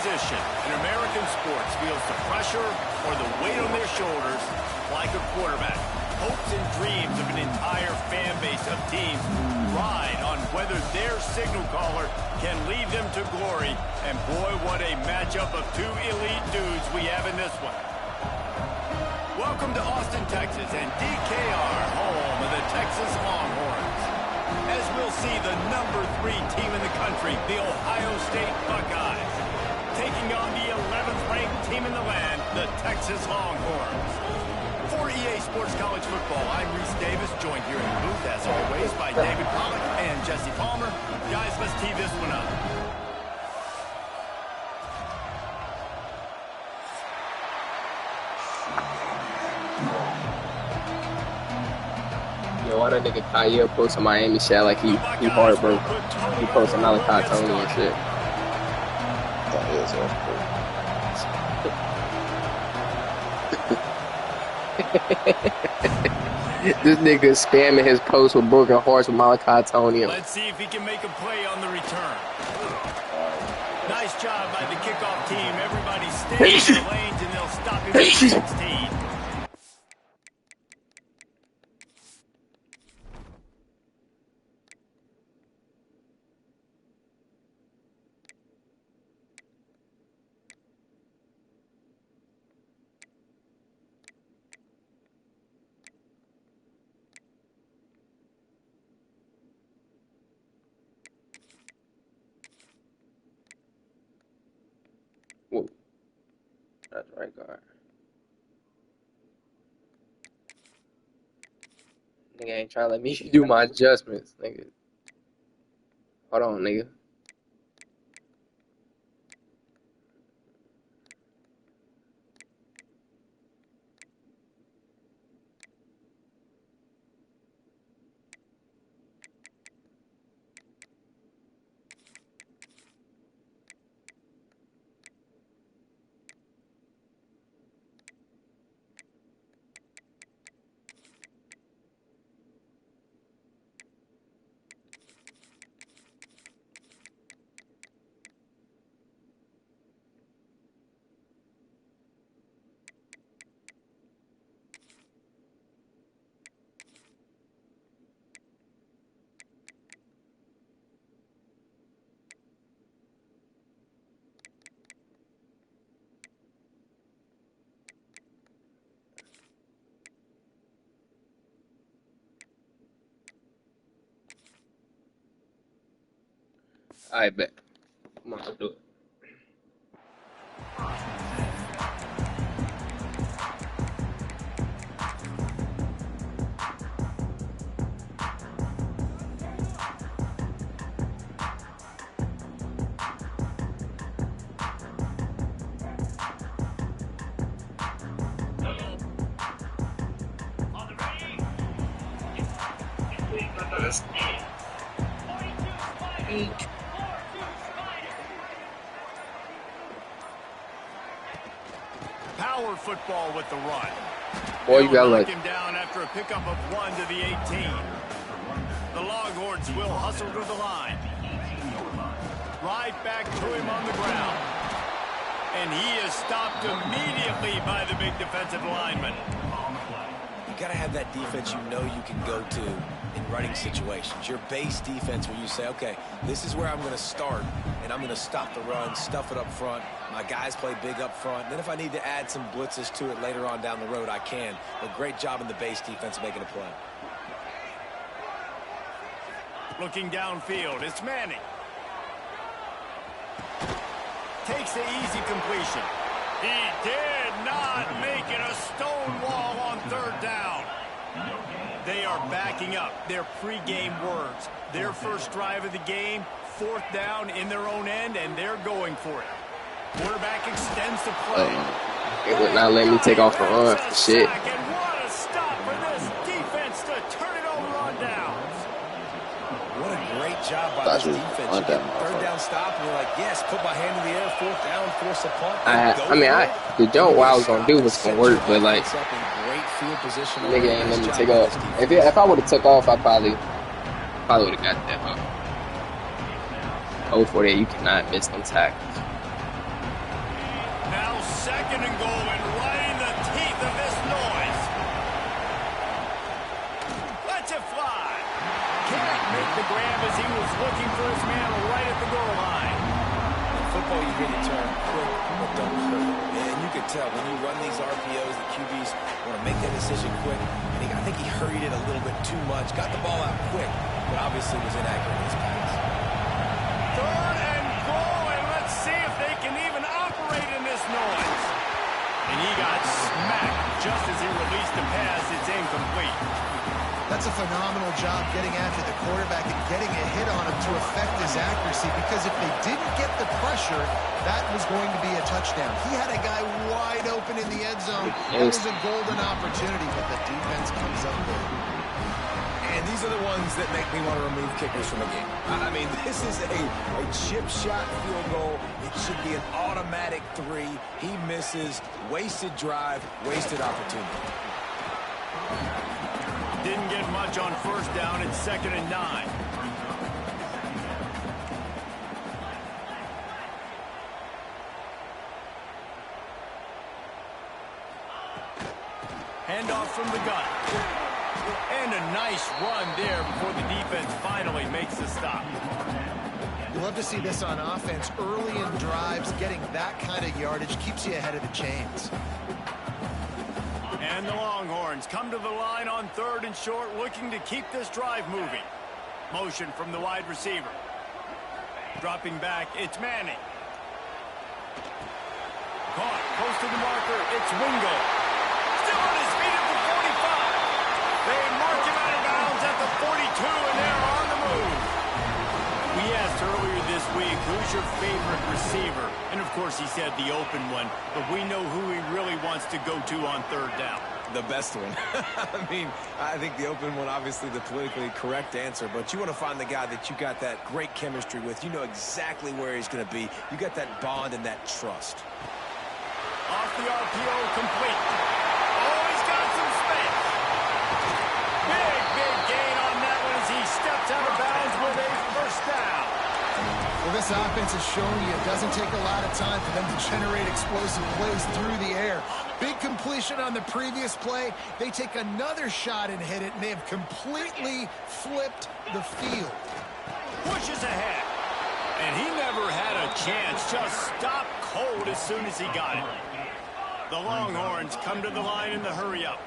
position in American sports feels the pressure or the weight on their shoulders like a quarterback. Hopes and dreams of an entire fan base of teams ride on whether their signal caller can lead them to glory. And boy, what a matchup of two elite dudes we have in this one. Welcome to Austin, Texas, and DKR, home of the Texas Longhorns. As we'll see, the #3 team in the country, the Ohio State Buckeyes, taking on the 11th ranked team in the land, the Texas Longhorns. For EA Sports College Football, I'm Reese Davis, joined here in the booth, as always, by David Pollack and Jesse Palmer. Guys, let's tee this one up. Yo, why that nigga Kyle post on Miami shit like he heartbroken? He posted Malachi Tony and shit. That is This nigga spamming his post with broken hearts with Malachi Tony. Let's see if he can make a play on the return. Nice job by the kickoff team. Everybody stays in their lanes and they'll stop him at 16. Whoa. That's right guard. Nigga ain't trying to let me do my adjustments, nigga. Hold on, nigga. I bet. Come on, let's do it. Power football with the run. Boy, you got luck. Him down after a pickup of 1 to the 18. The Longhorns will hustle to the line. Right back to him on the ground. And he is stopped immediately by the big defensive lineman. You got to have that defense you know you can go to in running situations. Your base defense where you say, okay, this is where I'm going to start, and I'm going to stop the run, stuff it up front. My guys play big up front. Then if I need to add some blitzes to it later on down the road, I can. But great job in the base defense making a play. Looking downfield, it's Manning. Takes the easy completion. He did not make it a stone wall on 3rd down. They are backing up their pregame words. Their first drive of the game, 4th down in their own end, and they're going for it. Quarterback extends the play. It would not let me take off the run for shit. And what a stop for this defense to turn it over on downs. What a great job by this defense. You get 3rd down stop, and you're like, yes, put my hand in the air, 4th down, force a punt. The joke what I was going to do was going to work, but like, great field position. Nigga ain't let me take off. If I would have took off, I probably would have got that. Oh, for that, you cannot miss them tackles. second and goal, and right in the teeth of this noise. Let's it fly. Can't make the grab as he was looking for his man right at the goal line. In football, you hear the term quick, but don't hurt. And you can tell when you run these RPOs, the QBs want to make that decision quick. And I think he hurried it a little bit too much. Got the ball out quick, but obviously was inaccurate in his pass. Third and goal, and let's see if they can even operate in this noise. And he got smacked just as he released the pass. It's incomplete. That's a phenomenal job getting after the quarterback and getting a hit on him to affect his accuracy, because if they didn't get the pressure, that was going to be a touchdown. He had a guy wide open in the end zone. That was a golden opportunity, but the defense comes up big. And these are the ones that make me want to remove kickers from a game. I mean, this is a chip shot field goal. It should be an automatic 3. He misses. Wasted drive, wasted opportunity. Didn't get much on first down. It's 2nd and 9. Handoff from the gun. And a nice run there before the defense finally makes the stop. You love to see this on offense. Early in drives, getting that kind of yardage keeps you ahead of the chains. And the Longhorns come to the line on 3rd and short, looking to keep this drive moving. Motion from the wide receiver. Dropping back, it's Manning. Caught, close to the marker, it's Wingo. Still on his feet at the 45. They mark him out of bounds at the 42, and they're on the move. We asked earlier this week, who's your favorite receiver? And, of course, he said the open one, but we know who he really wants to go to on 3rd down. The best one. I mean, I think the open one, obviously the politically correct answer, but you want to find the guy that you got that great chemistry with. You know exactly where he's going to be. You got that bond and that trust. Off the RPO, complete. Oh, he's got some space. Big gain on that one as he steps out of bounds with a first down. Well, this offense has shown you it doesn't take a lot of time for them to generate explosive plays through the air. Big completion on the previous play. They take another shot and hit it, and they have completely flipped the field. Pushes ahead. And he never had a chance. Just stopped cold as soon as he got it. The Longhorns come to the line in the hurry-up.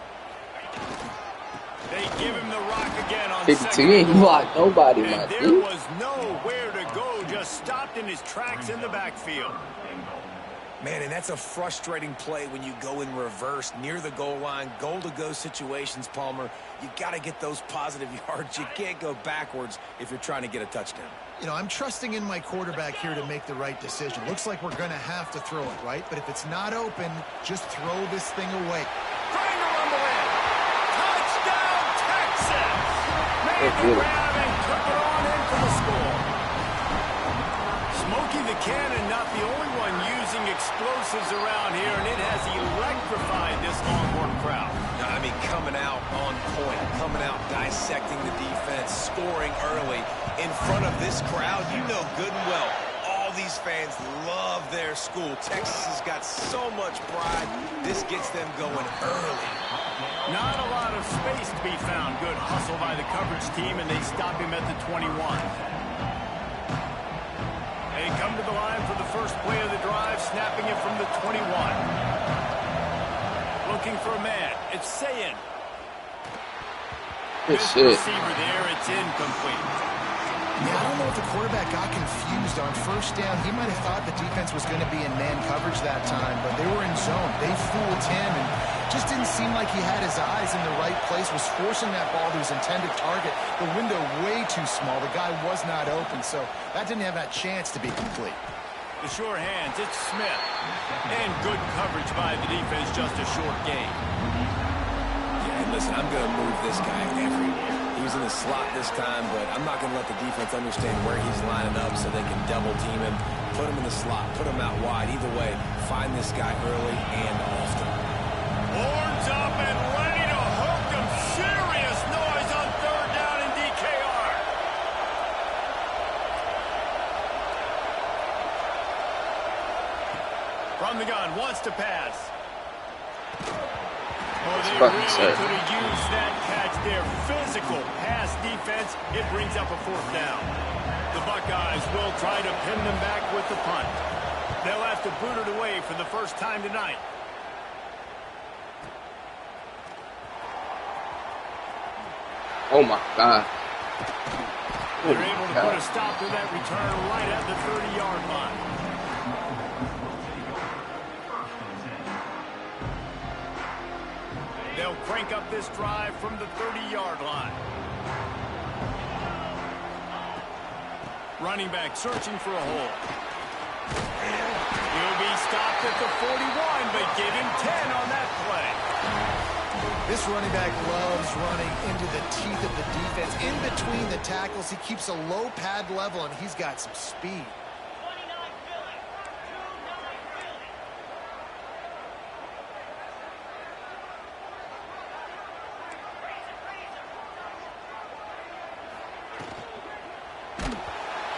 They give him the rock again on 52, he ain't blocked nobody, and my there dude. was nowhere to go, just stopped in his tracks in the backfield. Man, and that's a frustrating play when you go in reverse near the goal line, goal-to-go situations, Palmer. You got to get those positive yards. You can't go backwards if you're trying to get a touchdown. You know, I'm trusting in my quarterback here to make the right decision. Looks like we're going to have to throw it, right? But if it's not open, just throw this thing away. Trying to rumble in. Touchdown, Texas! Made the grab and took it on in for the score. Smokey the Cannon, not the only one using explosives around here, and it has electrified this Longhorn crowd. I mean, coming out on point, coming out dissecting the defense, scoring early in front of this crowd. You know good and well, all these fans love their school. Texas has got so much pride. This gets them going early. Not a lot of space to be found. Good hustle by the coverage team, and they stop him at the 21. They come to the line for the first play of the drive, snapping it from the 21. Looking for a man. It's Sayin. Good This shit. receiver there, it's incomplete. Yeah, I don't know if the quarterback got confused on first down. He might have thought the defense was going to be in man coverage that time, but they were in zone. They fooled him and just didn't seem like he had his eyes in the right place, was forcing that ball to his intended target. The window way too small. The guy was not open, so that didn't have that chance to be complete. The sure hands, it's Smith. And good coverage by the defense, just a short gain. Yeah, and listen, I'm going to move this guy every year. He was in the slot this time, but I'm not going to let the defense understand where he's lining up so they can double team him, put him in the slot, put him out wide. Either way, find this guy early and often. Horns up and ready to hook them. Serious noise on 3rd down in DKR. From the gun, wants to pass. Oh, they Fucking really sick. could have used that catch there. Physical pass defense. It brings up a 4th down. The Buckeyes will try to pin them back with the punt. They'll have to boot it away for the first time tonight. Oh my God. They're able to put a stop to that return right at the 30-yard line. They'll crank up this drive from the 30-yard line. Running back searching for a hole. He'll be stopped at the 41, but give him 10 on that play. This running back loves running into the teeth of the defense. In between the tackles, he keeps a low pad level, and he's got some speed.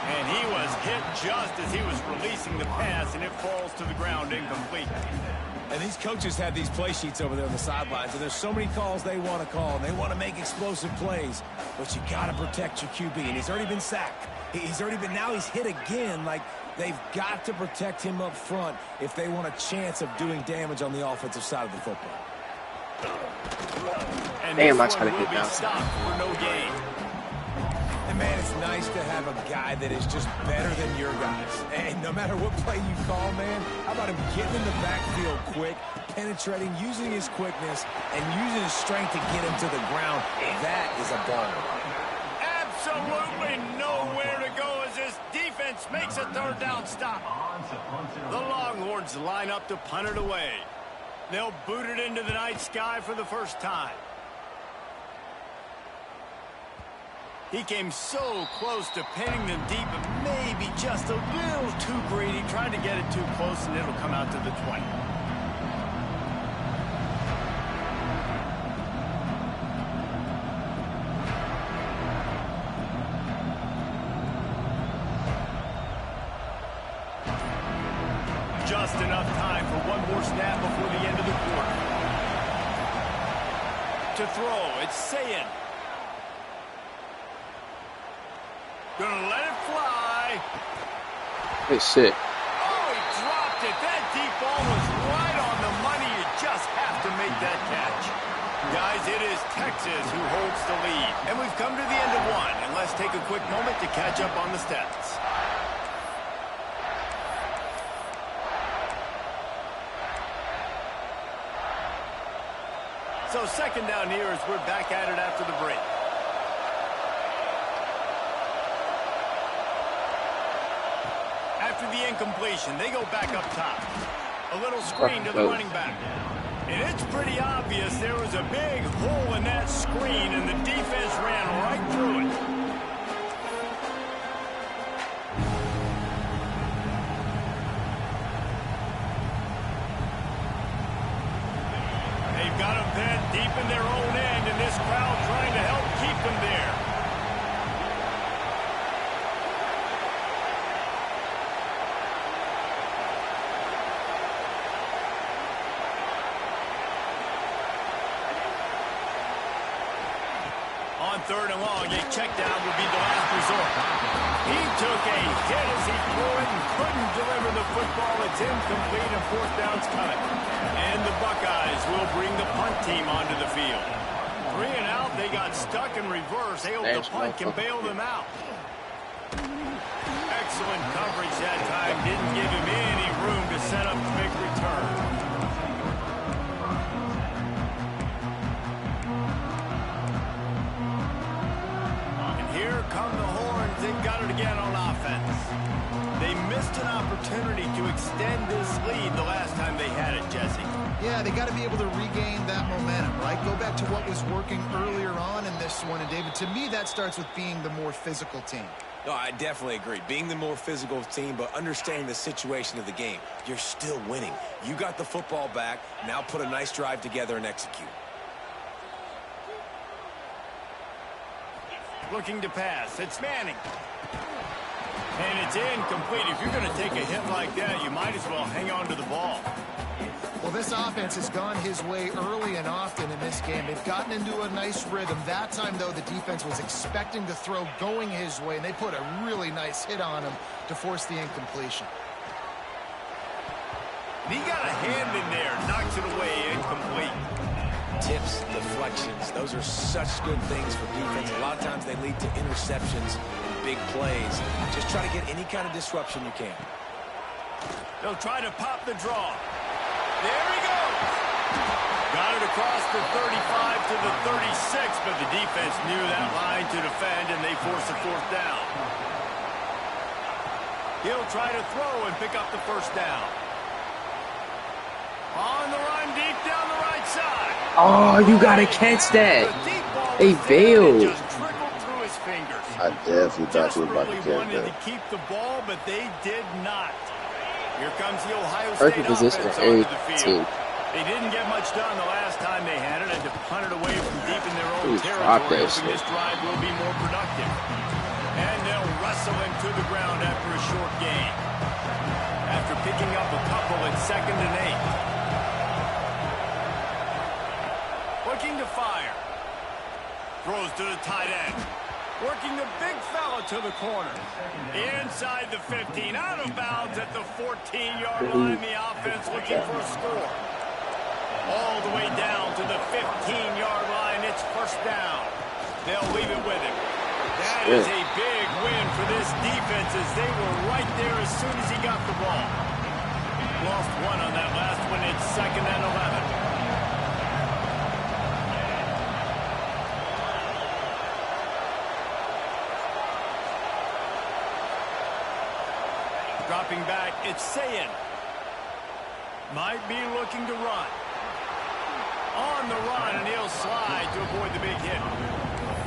And he was hit just as he was releasing the pass, and it falls to the ground incomplete. And these coaches have these play sheets over there on the sidelines, and there's so many calls they want to call, and they want to make explosive plays. But you got to protect your QB, and he's already been sacked. Now he's hit again. Like, they've got to protect him up front if they want a chance of doing damage on the offensive side of the football. And Damn, I this tried to one will hit be that. stopped for no gain. And, man, it's nice to have a guy that is just better than your guys. And no matter what play you call, man, how about him getting in the backfield quick, penetrating, using his quickness, and using his strength to get him to the ground. That is a baller. Absolutely nowhere to go as this defense makes a 3rd down stop. The Longhorns line up to punt it away. They'll boot it into the night sky for the first time. He came so close to pinning them deep, but maybe just a little too greedy. Tried to get it too close, and it'll come out to the 20. Just enough time for one more snap before the end of the quarter. To throw, it's Sayin. Gonna let it fly. Good shit. Oh, he dropped it. That deep ball was right on the money. You just have to make that catch. Guys, it is Texas who holds the lead. And we've come to the end of one. And let's take a quick moment to catch up on the stats. So 2nd down here as we're back at it after the break. After the incompletion, they go back up top. A little screen to the running back. And it's pretty obvious there was a big hole in that screen, and the defense ran right through it. They've got them bent deep in their own end, and this crowd trying to help keep them there. On 3rd and long, a check down would be the last resort. He took a hit as he threw it and couldn't deliver the football. It's incomplete, and 4th down's coming. And the Buckeyes will bring the punt team onto the field. 3 and out, they got stuck in reverse. They hope the punt can bail them out. Excellent coverage that time. Didn't give him any room to set up the big return. Come the horns. They've got it again on offense. They missed an opportunity to extend this lead the last time they had it, Jesse. Yeah, they got to be able to regain that momentum, right? Go back to what was working earlier on in this one. And, David, to me, that starts with being the more physical team. No, I definitely agree. Being the more physical team, but understanding the situation of the game. You're still winning. You got the football back. Now put a nice drive together and execute. Looking to pass. It's Manning. And it's incomplete. If you're going to take a hit like that, you might as well hang on to the ball. Well, this offense has gone his way early and often in this game. They've gotten into a nice rhythm. That time, though, the defense was expecting the throw going his way, and they put a really nice hit on him to force the incompletion. He got a hand in there, knocks it away, incomplete. Tips, deflections, those are such good things for defense. A lot of times they lead to interceptions and big plays. Just try to get any kind of disruption you can. They'll try to pop the draw. There he goes. Got it across the 35 to the 36, but the defense knew that line to defend, and they force a fourth down. He'll try to throw and pick up the first down. On the run, deep down the right side. Oh, you gotta catch that. They bailed. Just trickled through his fingers. I definitely thought you were about to Desperately catch wanted that. to keep the ball, but they did not. Here comes the Ohio Perfect State position offense for every onto the field. team. They didn't get much done the last time they had it, and to punt it away from deep in their own Ooh, drop territory, that hoping shit. this drive will be more productive. And they'll wrestle him to the ground after a short gain. After picking up a couple at 2nd and 8. Looking to fire. Throws to the tight end. Working the big fella to the corner. Inside the 15. Out of bounds at the 14-yard line. The offense looking for a score. All the way down to the 15-yard line. It's first down. They'll leave it with him. That is a big win for this defense as they were right there as soon as he got the ball. Lost one on that last one. It's 2nd and 11. Dropping back, it's Sayin. Might be looking to run. On the run, and he'll slide to avoid the big hit.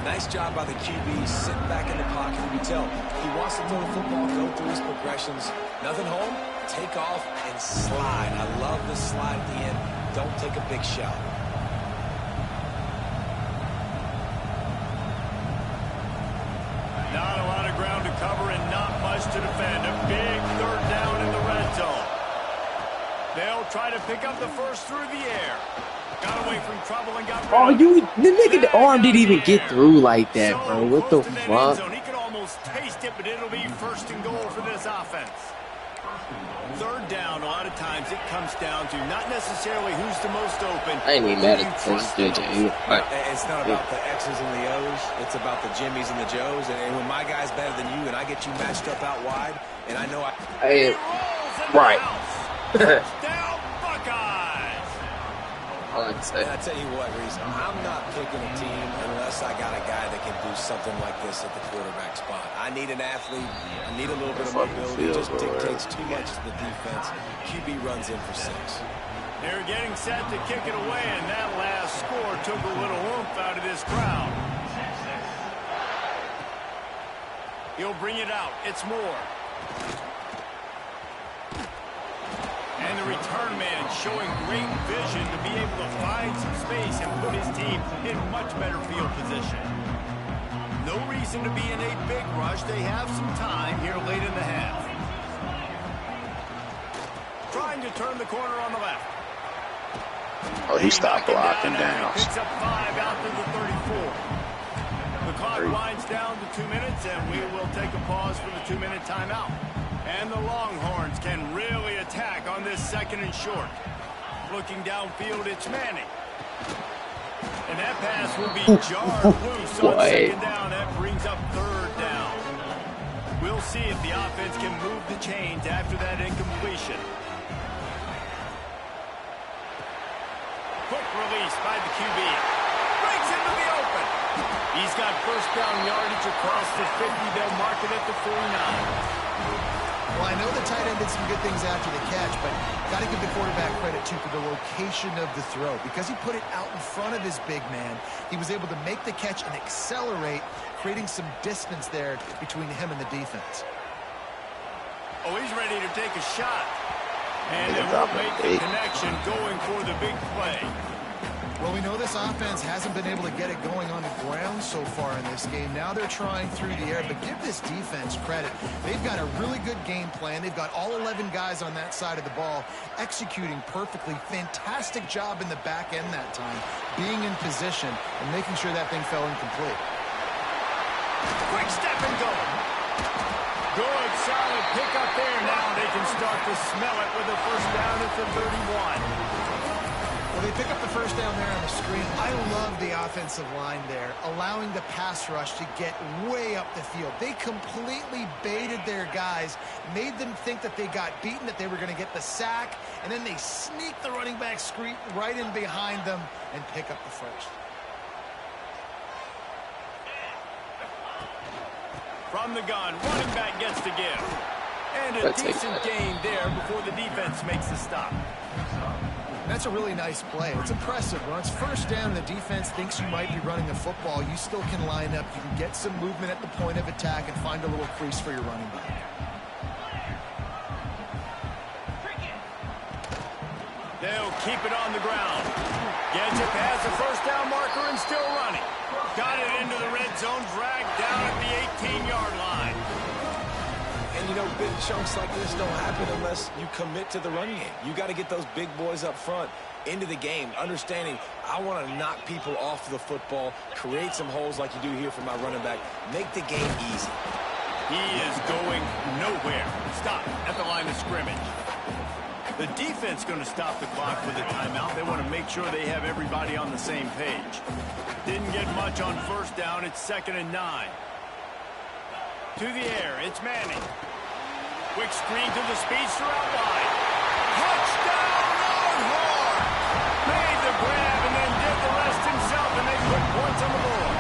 Nice job by the QB, sitting back in the pocket. You can tell he wants to throw the football, go through his progressions. Nothing home, take off and slide. I love the slide at the end. Don't take a big shot. Not a lot of ground to cover and not much to defend. A big 3rd down in the red zone. They'll try to pick up the first through the air. Got away from trouble and got Oh, the nigga, the arm didn't even get through like that, so bro. What the close to that fuck? end zone. He could almost taste it, but it'll be 1st and goal for this offense. 3rd down, a lot of times it comes down to not necessarily who's the most open. I ain't even mad at the JJ. It's not about the X's and the O's. It's about the Jimmys and the Joes. And when my guy's better than you and I get you matched up out wide, and I know Hey, He rolls in right. the house. Touchdown, Buckeyes. All I can say. And I tell you what, Reese, I'm not picking a team unless I got a guy that can do something like this at the quarterback spot. I need an athlete. I need a little bit of mobility. It just dictates too much to the defense. QB runs in for 6. They're getting set to kick it away, and that last score took a little oomph out of this crowd. He'll bring it out. It's Moore. And the return man showing great vision to be able to find some space and put his team in much better field position. No reason to be in a big rush. They have some time here late in the half. Trying to turn the corner on the left. Oh, he stopped blocking down. Picks up 5 out to the 34. The clock winds down to 2 minutes, and we will take a pause for the 2-minute timeout. And the Longhorns can really attack on this 2nd and short. Looking downfield, it's Manning. And that pass will be jarred loose on 2nd down. That brings up 3rd down. We'll see if the offense can move the chains after that incompletion. Quick release by the QB. Breaks into the open. He's got 1st down yardage across the 50. They'll mark it at the 49. Well, I know the tight end did some good things after the catch, but got to give the quarterback credit, too, for the location of the throw. Because he put it out in front of his big man, he was able to make the catch and accelerate, creating some distance there between him and the defense. Oh, he's ready to take a shot. And it will make the connection going for the big play. Well, we know this offense hasn't been able to get it going on the ground so far in this game. Now they're trying through the air, but give this defense credit. They've got a really good game plan. They've got all 11 guys on that side of the ball executing perfectly. Fantastic job in the back end that time, being in position and making sure that thing fell incomplete. Quick step and go. Good, solid pick up there. Now they can start to smell it with a first down at the 31. Well, they pick up the first down there on the screen. I love the offensive line there, allowing the pass rush to get way up the field. They completely baited their guys, made them think that they got beaten, that they were going to get the sack, and then they sneak the running back screen right in behind them and pick up the first. From the gun, running back gets to give. And a decent gain there before the defense makes the stop. That's a really nice play. It's impressive. When it's first down and the defense thinks you might be running the football, you still can line up. You can get some movement at the point of attack and find a little crease for your running back. They'll keep it on the ground. Gets it past the first down marker and still running. Got it into the red zone, dragged down at the 18-yard line. And, you know, big chunks like this don't happen unless you commit to the run game. You got to get those big boys up front into the game, understanding I want to knock people off the football, create some holes like you do here for my running back, make the game easy. He is going nowhere. Stop at the line of scrimmage. The defense going to stop the clock with a timeout. They want to make sure they have everybody on the same page. Didn't get much on first down. It's 2nd and 9. To the air, it's Manning. Quick screen to the speedster out wide. Touchdown, Longhorn! Made the grab and then did the rest himself, and they put points on the board.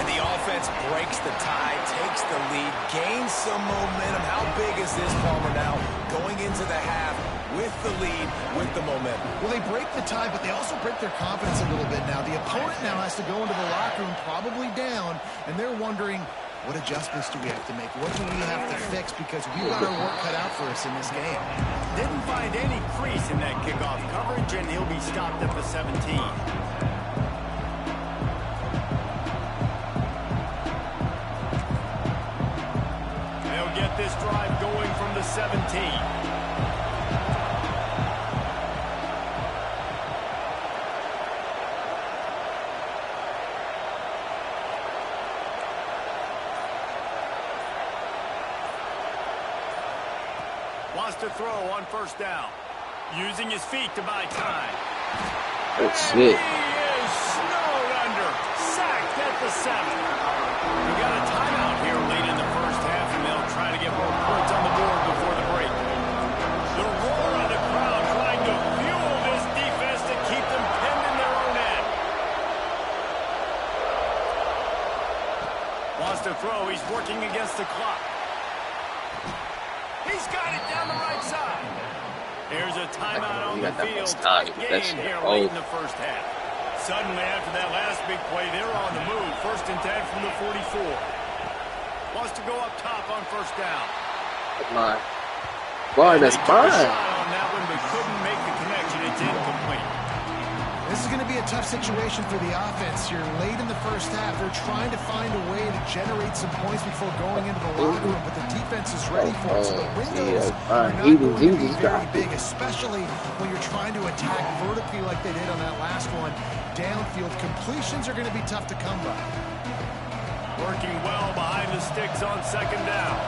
And the offense breaks the tie, takes the lead, gains some momentum. How big is this, Palmer, now? Going into the half with the lead, with the momentum. Well, they break the tie, but they also break their confidence a little bit now. The opponent now has to go into the locker room, probably down, and they're wondering, what adjustments do we have to make? What do we have to fix? Because we've got our work cut out for us in this game. Didn't find any crease in that kickoff coverage, and he'll be stopped at the 17. They'll get this drive going from the 17. Wants to throw on first down. Using his feet to buy time. Oh, shit. He is snowed under. Sacked at the 7. We got a timeout here late in the first half, and they'll try to get more points on the board before the break. The roar of the crowd trying to fuel this defense to keep them pinned in their own end. Wants to throw. He's working against the clock. He's got it down the right side. Here's a timeout on the field. Gain here late in the first half. Suddenly, after that last big play, they're on the move. 1st and 10 from the 44. Wants to go up top on first down. My boy, that's fine. On that one, but couldn't make the connection. It's incomplete. This is going to be a tough situation for the offense here. Late in the first half, they're trying to find a way to generate some points before going into the locker room, but the defense is ready for it. So the windows are not going to be very big, especially when you're trying to attack vertically like they did on that last one. Downfield completions are going to be tough to come by. Working well behind the sticks on 2nd down.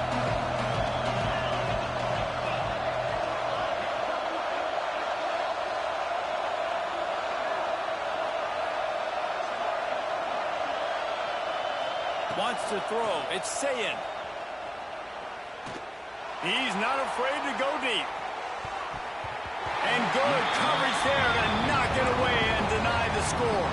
Wants to throw. It's Sayin. He's not afraid to go deep. And good coverage there to knock it away and deny the score.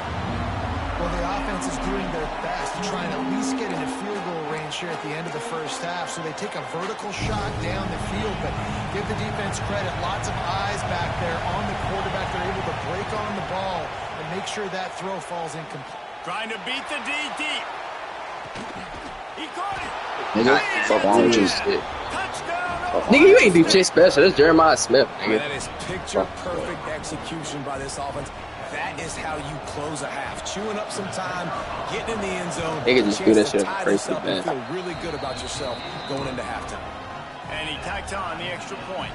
Well, the offense is doing their best to try and at least get into field goal range here at the end of the first half. So they take a vertical shot down the field, but give the defense credit. Lots of eyes back there on the quarterback. They're able to break on the ball and make sure that throw falls incomplete. Trying to beat the D deep. He caught it. Nigga, fuck on you. Touchdown. Nigga, you ain't do shit special. That's Jeremiah Smith, nigga. That is picture-perfect execution by this offense. That is how you close a half. Chewing up some time, getting in the end zone. They can just do that shit tie crazy this up and fast. feel really good about yourself going into halftime. And he tacked on the extra point.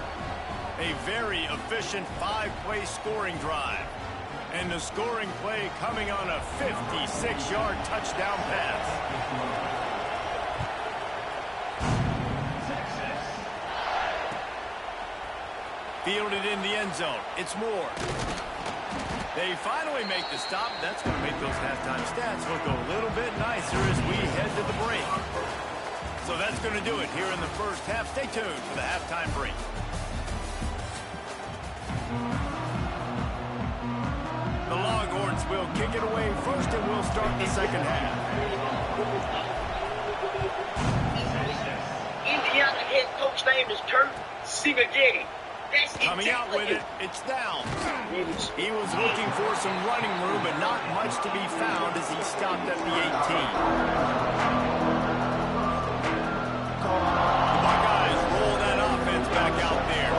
A very efficient 5-play scoring drive. And the scoring play coming on a 56-yard touchdown pass. Fielded in the end zone. It's Moore. They finally make the stop. That's going to make those halftime stats look a little bit nicer as we head to the break. So that's going to do it here in the first half. Stay tuned for the halftime break. The Longhorns will kick it away first, and we'll start the second half. Indiana head coach name is Kurt Singagedi. Coming out with it, it's down. He was looking for some running room, but not much to be found as he stopped at the 18. The Buckeyes roll that offense back out there.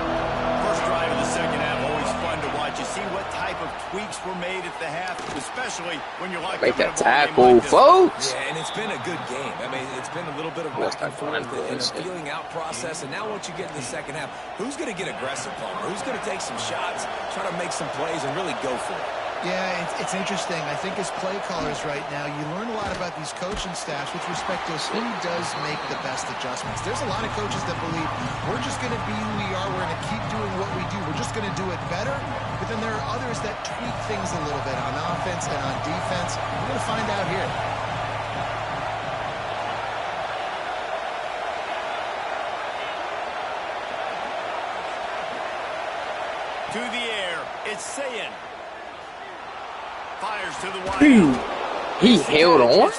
First drive of the second half, always fun to watch. You see what type of tweaks were made at the half, especially when you're like make that tackle, folks. Yeah, and it's been a good game. I mean, it's been a little bit of back and forth and a feeling out process. And now once you get in the second half, who's going to get aggressive, Palmer? Who's going to take some shots, try to make some plays, and really go for it? Yeah, it's interesting. I think as play callers right now, you learn a lot about these coaching staffs with respect to who does make the best adjustments. There's a lot of coaches that believe we're just going to be who we are. We're going to keep doing what we do. We're just going to do it better. But then there are others that tweak things a little bit on offense and on defense. We're going to find out here. To the air, it's Sayin. Fires to the wide. He held on.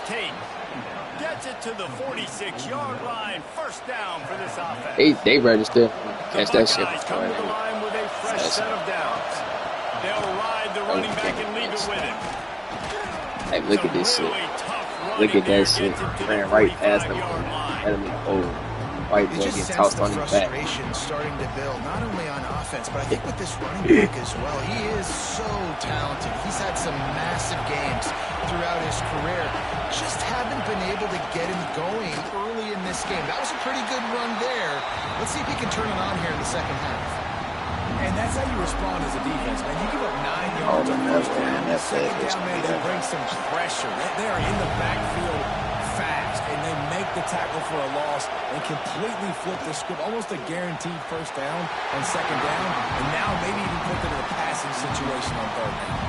Gets it to the 46-yard line. First down for this offense. They registered. Catch that shit. Come to the line with a fresh set of downs. They'll ride the running back and leave it with him. Hey, look at this shit. Look at that shit. Ran right past him. Let him hold. White boy get tossed on his back. Frustration starting to build, not only on offense, but I think with this running back as well. He is so talented. He's had some massive games throughout his career. Just haven't been able to get him going early in this game. That was a pretty good run there. Let's see if he can turn it on here in the second half. And that's how you respond as a defense, man. You give up 9 yards on first down. Second down, man, you bring some pressure. They are in the backfield fast, and they make the tackle for a loss and completely flip the script. Almost a guaranteed first down on second down, and now maybe even put them in a passing situation on third down.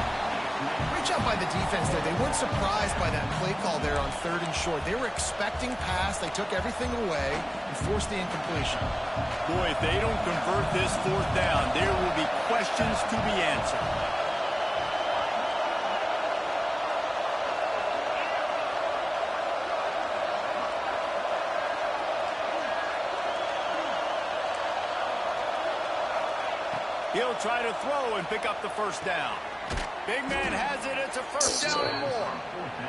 Great job by the defense there. They weren't surprised by that play call there on third and short. They were expecting pass. They took everything away and forced the incompletion. Boy, if they don't convert this fourth down, there will be questions to be answered. He'll try to throw and pick up the first down. Big man has it. It's a first down and more.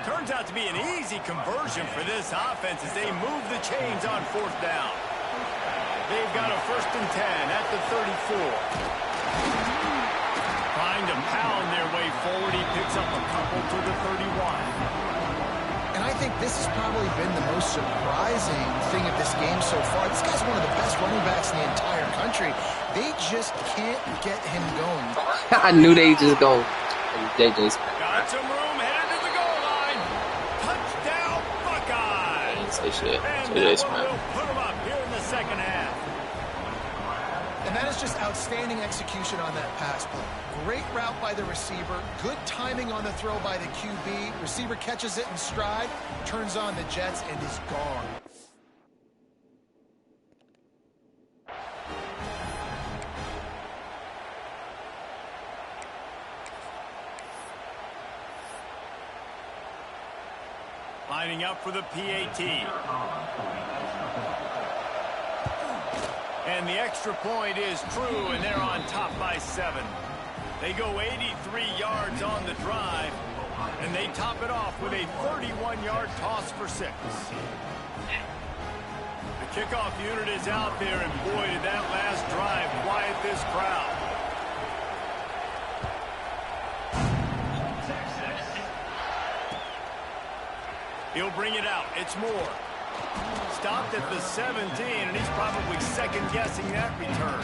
Turns out to be an easy conversion for this offense as they move the chains on fourth down. They've got a 1st and 10 at the 34. Trying to pound their way forward. He picks up a couple to the 31. And I think this has probably been the most surprising thing of this game so far. This guy's one of the best running backs in the entire country. They just can't get him going. I knew they just go. JJ's got some room headed to the goal line. Touchdown, Buckeyes. say shit. And JJ's will put him up here in the second half. And that is just outstanding execution on that pass play. Great route by the receiver. Good timing on the throw by the QB. Receiver catches it in stride, turns on the jets, and is gone. Lining up for the PAT. And the extra point is true, and they're on top by 7. They go 83 yards on the drive, and they top it off with a 31-yard toss for 6. The kickoff unit is out there, and boy, did that last drive quiet this crowd. He'll bring it out. It's Moore. Stopped at the 17, and he's probably second-guessing that return.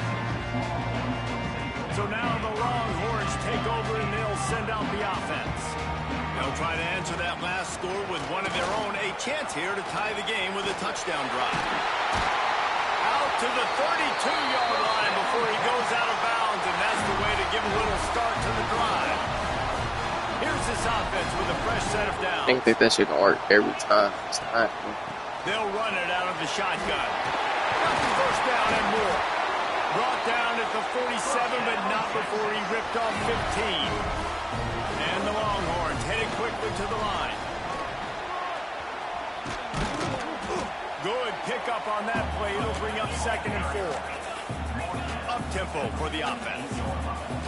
So now the Longhorns take over, and they'll send out the offense. They'll try to answer that last score with one of their own. A chance here to tie the game with a touchdown drive. Out to the 32-yard line before he goes out of bounds, and that's the way to give a little start to the drive. Here's this offense with a fresh set of downs. I think that shit can work every time. It's not. They'll run it out of the shotgun. First down and more. Brought down at the 47, but not before he ripped off 15. And the Longhorns headed quickly to the line. Good pickup on that play. It'll bring up 2nd and 4. Up-tempo for the offense.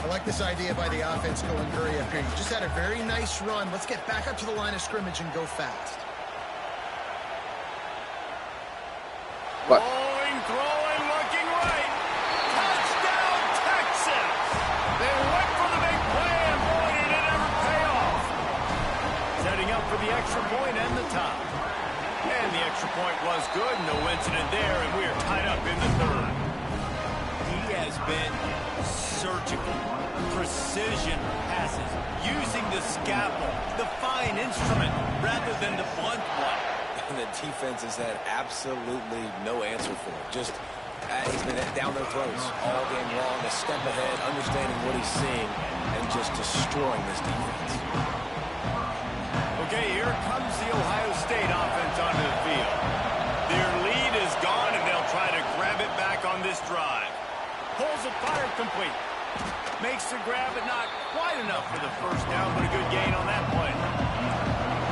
I like this idea by the offense going hurry up here. You just had a very nice run. Let's get back up to the line of scrimmage and go fast. What? Rolling, throwing, looking right. Touchdown, Texas! They went for the big play, and boy, did it ever pay off. Setting up for the extra point and the top. And the extra point was good. No incident there, and we are tied up in the 3rd. He has been surgical, precision passes, using the scalpel, the fine instrument, rather than the blunt one. And the defense has had absolutely no answer for it. Just, he's been down their throats all game long, a step ahead, understanding what he's seeing, and just destroying this defense. Okay, here comes the Ohio State offense onto the field. Their lead is gone, and they'll try to grab it back on this drive. Pulls it, fired complete. Makes the grab, but not quite enough for the first down, but a good gain on that play.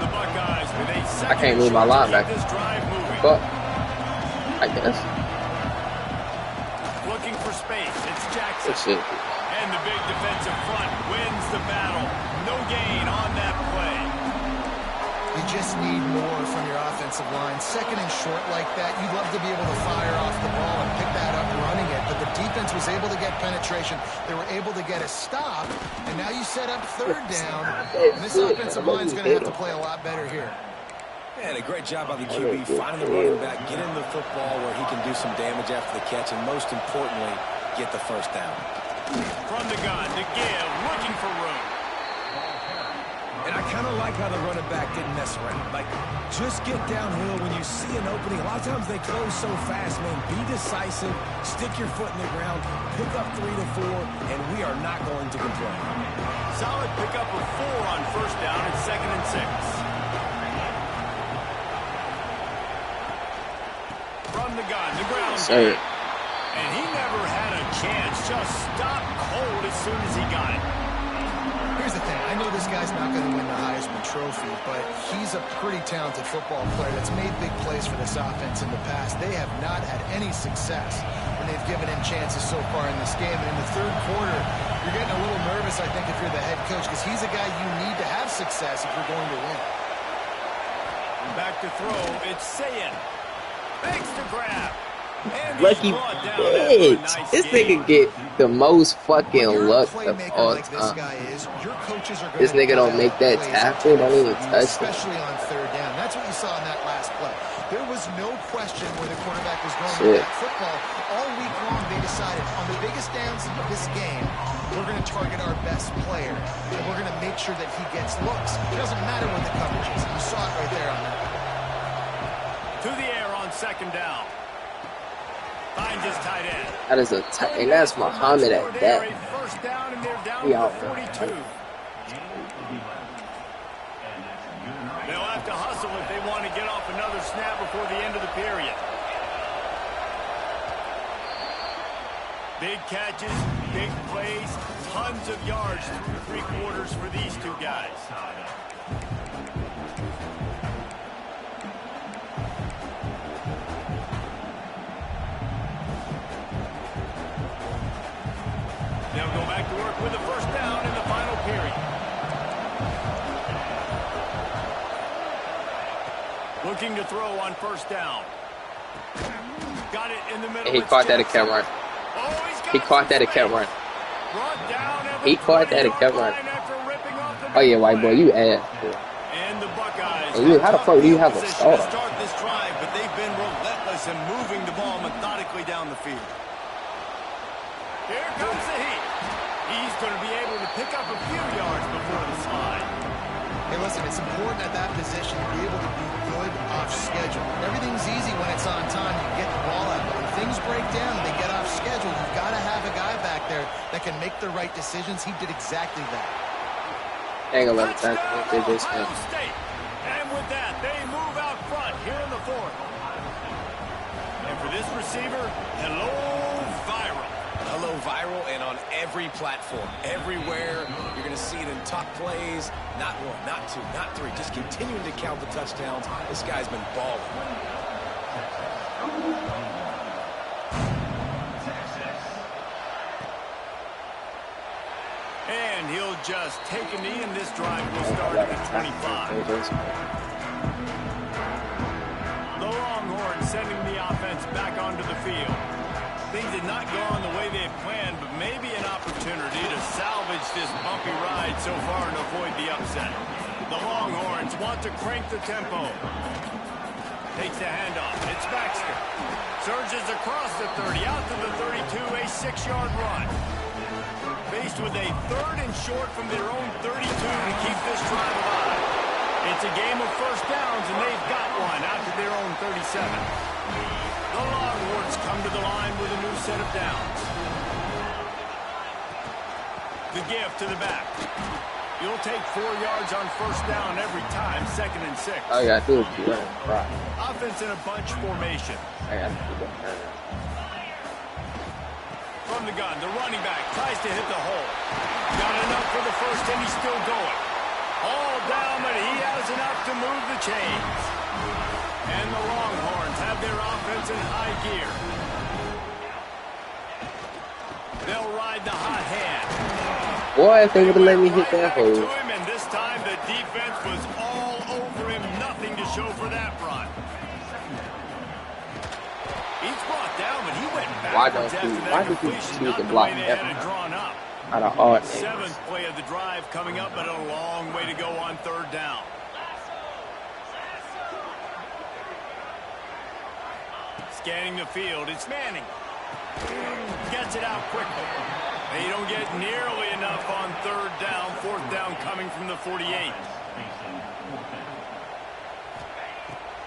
The Buckeyes with a second. I can't move my linebacker. But I guess. Looking for space. It's Jackson. That's it. And the big defensive front wins the battle. No gain on that play. You just need more from your offensive line. 2nd and short like that, you'd love to be able to fire off the ball and pick that up running it. But the defense was able to get penetration. They were able to get a stop. And now you set up 3rd down. And this offensive line is going to have to play a lot better here. And a great job by the QB, finding the running back, getting the football where he can do some damage after the catch, and most importantly, get the first down. From the gun to give, looking for room. And I kind of like how the running back didn't mess around. Like, just get downhill when you see an opening. A lot of times they close so fast, man. Be decisive, stick your foot in the ground, pick up 3 to 4, and we are not going to complain. Solid pickup of 4 on first down and 2nd and 6. From the gun, the ground. Sir. And he never had a chance. Just stopped cold as soon as he got it. Here's the thing. I know this guy's not going to win the Heisman Trophy, but he's a pretty talented football player that's made big plays for this offense in the past. They have not had any success when they've given him chances so far in this game. And in the 3rd quarter, you're getting a little nervous, I think, if you're the head coach, because he's a guy you need to have success if you're going to win. Back to throw. It's Sayin. Makes the grab. Lucky bitch. This nigga get the most fucking luck of all time. This nigga don't make that tackle, don't even touch it. Especially on 3rd down. That's what you saw in that last play. There was no question where the quarterback was going with that football. All week long, they decided on the biggest downs of this game, we're going to target our best player, and we're going to make sure that he gets looks. It doesn't matter what the coverage is. You saw it right there on that. To the air on 2nd down. Finds his tight end. That is a tight end. That's Muhammad at that. First down, and they're down Yeah. to 42. They'll have to hustle if they want to get off another snap before the end of the period. Big catches, big plays, tons of yards through 3 quarters for these two guys. They'll go back to work with a first down in the final period. Looking to throw on first down. Got it in the middle. He caught that at Cameron. He caught that at Cameron. He caught that at Cameron. Oh yeah, white boy, you ass. And the Buckeyes. How the fuck do you have a star? Start this drive, but they've been relentless in moving the ball methodically down the field. Here comes the heat. He's going to be able to pick up a few yards before the slide. Hey, listen, it's important at that position to be able to be good off schedule. Everything's easy when it's on time. You get the ball out. But when things break down and they get off schedule, you've got to have a guy back there that can make the right decisions. He did exactly that. Hang on, let me they just State. And with that, they move out front here in the fourth. And for this receiver, hello, viral. Hello, viral, and on every platform, everywhere. You're going to see it in top plays. Not one, not two, not three. Just continuing to count the touchdowns. This guy's been balling. And he'll just take a knee, and this drive will start at the 25. The Longhorns sending the offense back onto the field. Things did not go on the way they had planned, but maybe an opportunity to salvage this bumpy ride so far and avoid the upset. The Longhorns want to crank the tempo. Takes the handoff. It's Baxter. Surges across the 30, out to the 32, a 6-yard run. Faced with a 3rd and short from their own 32 to keep this drive alive. It's a game of first downs, and they've got one out to their own 37. The Longhorns come to the line with a new set of downs. The give to the back. You'll take 4 yards on first down every time, 2nd and 6. All you gotta do is keep running. Right. Offense in a bunch formation. I gotta keep running. From the gun, the running back tries to hit the hole. Got enough for the first, and he's still going. All down, but he has enough to move the chains. And the Longhorns have their offense in high gear. They'll ride the hot hand. Boy, if they would have let me hit that hole. And this time the defense was all over him. Nothing to show for that run. He's brought down, but he went backwards after that completion. Not the way they had it drawn up. Out of all 7th play of the drive coming up, but a long way to go on 3rd down. Scanning the field, it's Manning. Gets it out quickly. They don't get nearly enough on 3rd down. 4th down coming from the 48.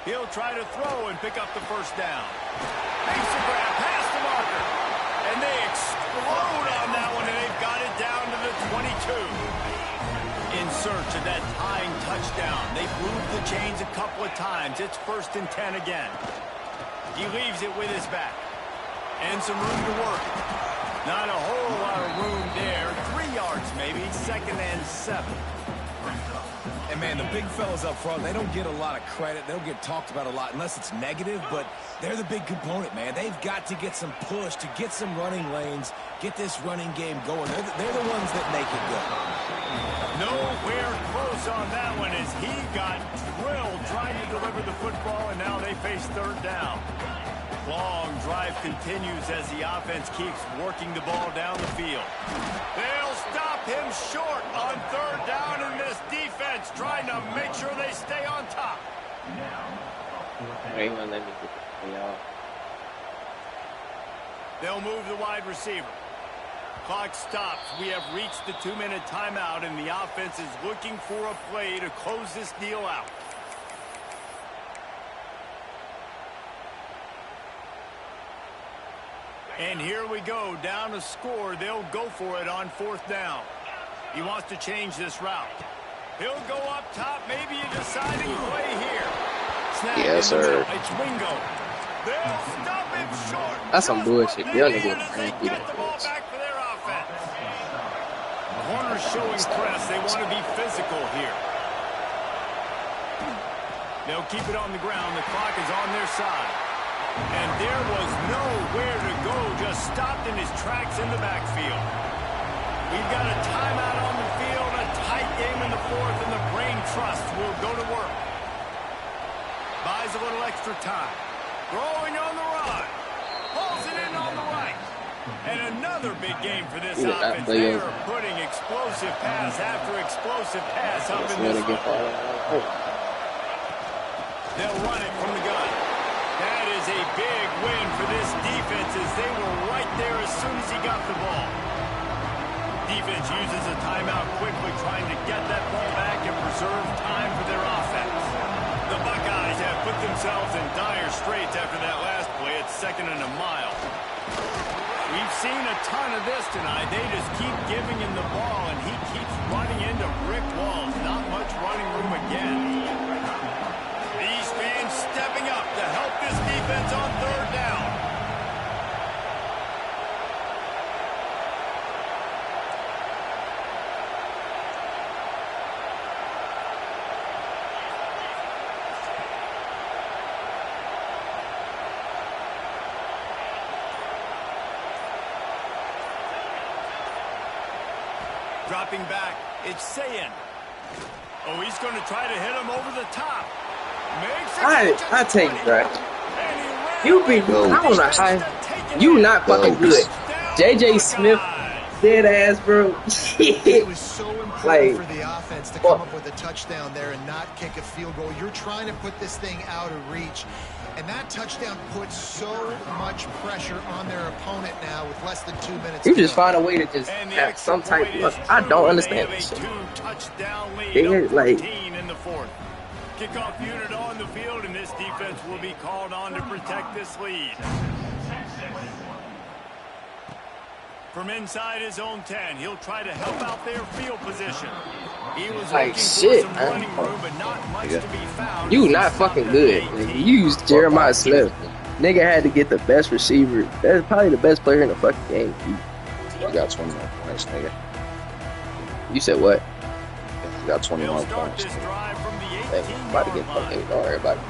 He'll try to throw and pick up the first down. Makes the grab, past the marker. And they explode on that one, and they've got it down to the 22. In search of that tying touchdown. They've moved the chains a couple of times. It's 1st and 10 again. He leaves it with his back. And some room to work. Not a whole lot of room there. 3 yards maybe. 2nd and 7. And, man, the big fellas up front, they don't get a lot of credit. They don't get talked about a lot unless it's negative, but they're the big component, man. They've got to get some push, to get some running lanes, get this running game going. They're the ones that make it go. Nowhere close on that one as he got drilled trying to deliver the football, and now they face 3rd down. Long drive continues as the offense keeps working the ball down the field. They'll stop him short on 3rd down, and this defense trying to make sure they stay on top. Let me get the off. They'll move the wide receiver. Clock stops. We have reached the 2-minute timeout, and the offense is looking for a play to close this deal out. And here we go, down to score. They'll go for it on 4th down. He wants to change this route. He'll go up top, maybe a deciding play here. Snap yes, sir. It's Wingo. They'll stop him short. That's some bullshit. Y'all niggas Get the ball back for their offense. Corners showing press. They want to be physical here. They'll keep it on the ground. The clock is on their side. And there was nowhere to go, just stopped in his tracks in the backfield. We've got a timeout on the field, a tight game in the 4th, and the Brain Trust will go to work. Buys a little extra time. Throwing on the run. Pulls it in on the right. And another big game for this offense. They are putting explosive pass after explosive pass up in this one. They'll run it from the gun. That is a big win for this defense as they were right there as soon as he got the ball. Defense uses a timeout quickly, trying to get that ball back and preserve time for their offense. The Buckeyes have put themselves in dire straits after that last play at 2nd and a mile. We've seen a ton of this tonight. They just keep giving him the ball, and he keeps running into brick walls. Not much running room again. These fans stepping up to help this defense on 3rd down. Dropping back, it's Sayin. Oh, he's going to try to hit him over the top. I take it right. You be good. I don't know how. You not fucking good. J.J. Smith, dead ass, bro. It was so important for the offense to come up with a touchdown there and not kick a field goal. You're trying to put this thing out of reach. And that touchdown puts so much pressure on their opponent now with less than 2 minutes. You just find a way to just have some type of... I don't understand this shit. They're like... in the 4th. Kickoff unit on the field, and this defense will be called on to protect this lead. From inside his own 10, he'll try to help out their field position. He was like shit, for some running room, but not much to be found. You not fucking good. You used Jeremiah Smith. Nigga had to get the best receiver. That's probably the best player in the fucking game. You got 21 points, nigga. You said what? You got 21 points. I'm about to get fucking guard. Everybody.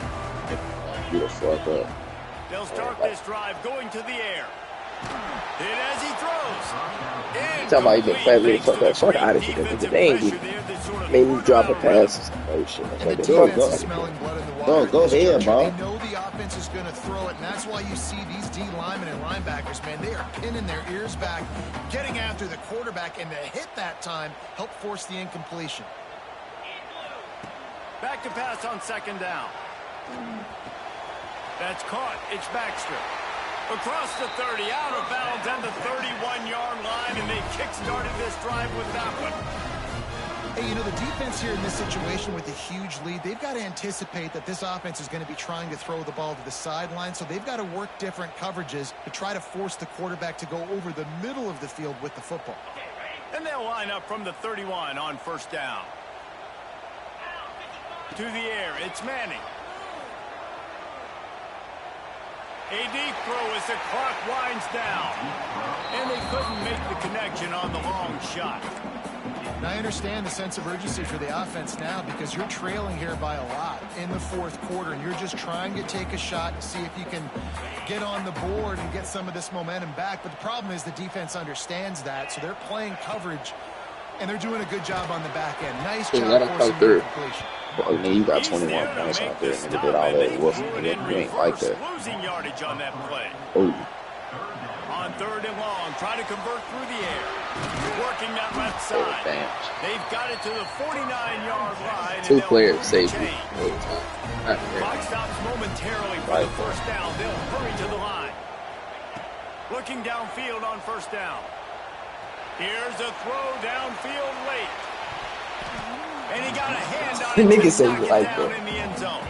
You the fuck up. They'll start this drive going to the air. Hit as he throws. Talking about you been fat with fuck up. Fuck out of here. They ain't made me drop a pass. Oh shit. Go ahead, bro. They know the offense is going to throw it, and that's why you see these D linemen and linebackers, man, they are pinning their ears back, getting after the quarterback, and the hit that time helped force the incompletion. Back to pass on 2nd down. That's caught. It's Baxter. Across the 30, out of bounds, and the 31-yard line, and they kick-started this drive with that one. Hey, you know, the defense here in this situation with a huge lead, they've got to anticipate that this offense is going to be trying to throw the ball to the sideline, so they've got to work different coverages to try to force the quarterback to go over the middle of the field with the football. And they'll line up from the 31 on 1st down. To the air, it's Manning. A deep throw as the clock winds down. And they couldn't make the connection on the long shot. Now, I understand the sense of urgency for the offense now because you're trailing here by a lot in the 4th quarter, and you're just trying to take a shot to see if you can get on the board and get some of this momentum back. But the problem is the defense understands that, so they're playing coverage, and they're doing a good job on the back end. Nice job forcing the completion. Well, man, you got 21 points out there, and you did all that. You ain't like that. Losing yardage on that play. Oh. On 3rd and long, try to convert through the air. Working that left side. They've got it to the 49-yard line. 2 players safety. Clock stops momentarily for the 1st down. They'll hurry to the line. Looking downfield on 1st down. Here's a throw downfield late. And he got a hand on it. Nigga said you like that. In the end zone.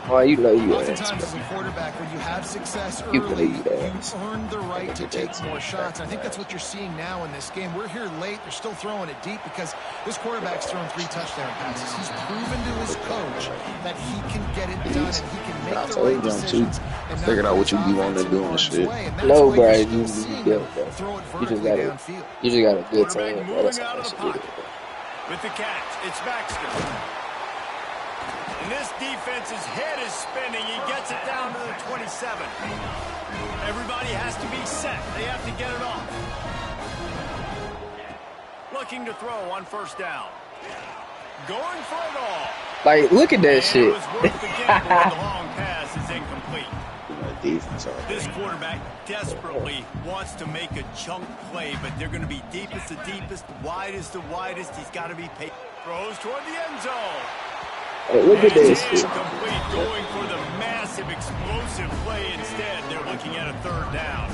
Oh, you know you ass. Oftentimes as a quarterback, when you have success early, you earn the right to take more shots. And I think that's what you're seeing now in this game. We're here late. They're still throwing it deep because this quarterback's thrown 3 touchdown passes. He's proven to his coach that he can get it done and he can make the right decisions. I figured out what you be wanting to do and shit. No, bro, you just got a good team. That's all that shit. With the catch, it's Baxter. And this defense's head is spinning. He gets it down to the 27. Everybody has to be set. They have to get it off. Looking to throw on 1st down. Going for it all. Like, look at that shit. The long pass is incomplete. defense. This quarterback desperately wants to make a chunk play, but they're going to be deepest to deepest, widest to widest. He's got to be patient. Throws toward the end zone. Hey, look at this. Incomplete, going for the massive explosive play instead. They're looking at a third down.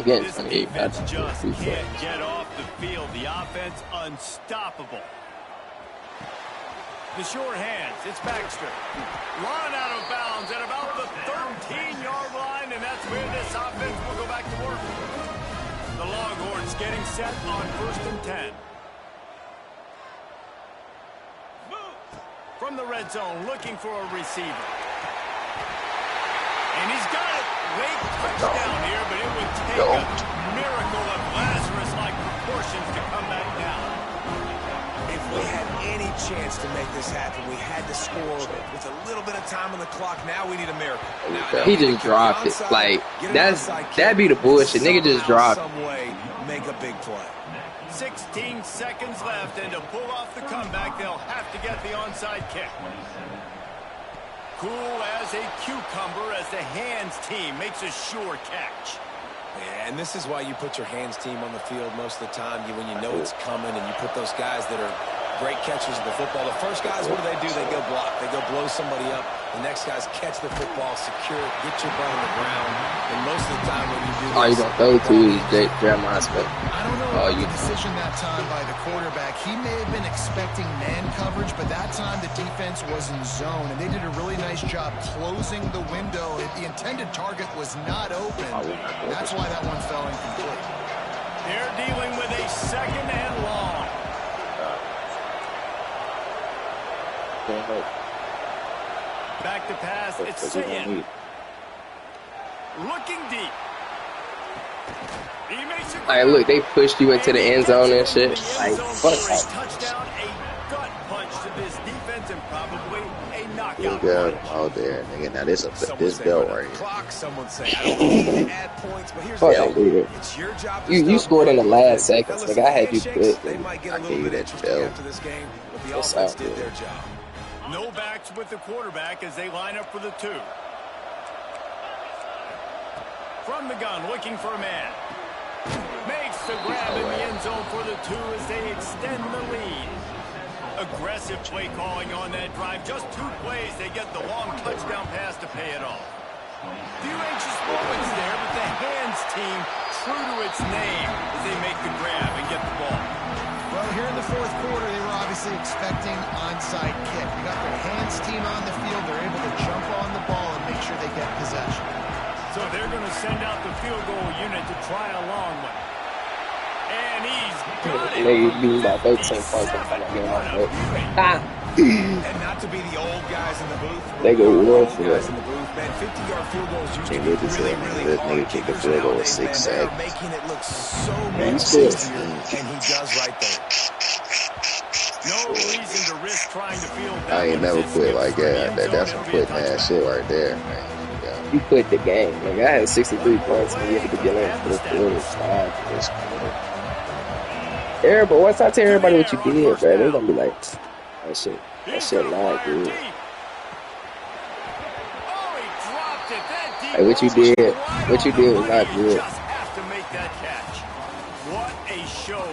This defense just can't get off the field. The offense unstoppable. The short hands, it's Baxter. Run out of bounds at about the 13-yard line, and that's where this offense will go back to work. The Longhorns getting set on 1st and 10. From the red zone, looking for a receiver. And he's got it. Late touchdown here, but it would take a miracle of Lazarus-like proportions to come back down. If we had any chance to make this happen, we had to score with a little bit of time on the clock. Now we need a miracle. He just dropped it. Like, that'd be the bullshit. Nigga just dropped it. Some way, make a big play. 16 seconds left, and to pull off the comeback, they'll have to get the onside kick. Cool as a cucumber as the hands team makes a sure catch. Yeah, and this is why you put your hands team on the field most of the time. When you know it's coming, and you put those guys that are great catchers of the football. The first guys, what do? They go block. They go blow somebody up. The next guys catch the football, secure it, get your butt on the ground. And most of the time when you do this, all you gonna throw to is Jeremiah Smith. I don't know about the decision that time by the quarterback. He may have been expecting man coverage, but that time the defense was in zone, and they did a really nice job closing the window. The intended target was not open. That's why that one fell incomplete. They're dealing with a 2nd and long. Back to pass, it's Sayin. Looking deep. He makes it. Like, look, they pushed you into the end zone and shit. Like, fuck that. Touchdown, a gut punch to this defense, and probably a knockout. Good out there, nigga. Now this belt right here. Someone say, I don't need to add points, but here's the deal. It's your job. You scored in the last seconds. Like, I had you good. I gave you that belt. After this game, but the offense did their job. No backs with the quarterback as they line up for the 2. From the gun, looking for a man. Makes the grab in the end zone for the 2 as they extend the lead. Aggressive play calling on that drive. Just 2 plays, they get the long touchdown pass to pay it off. Few anxious moments there, but the hands team true to its name as they make the grab and get the ball. Well, here in the 4th quarter, they were obviously expecting onside kick. You got their hands team on the field. They're able to jump on the ball and make sure they get possession. So they're going to send out the field goal unit to try a long one. And he's got it. They beat by 13 points in front of me. And not to be the old guys in the booth. They go real for it. 50-yard field goals used to be really hard. Kick the field goal with 6 seconds. Making it look so much easier, and he does right there. No reason to risk trying to field that. I ain't never quit like that. That's some quitting ass shit right there, man. You quit the game. Like, I had 63 points and you have to get in for the quarter. Everybody, once I tell everybody what you did, bro, they're gonna be like, that shit lied, dude. Like, what you did was not good. Have to make that catch. What a show.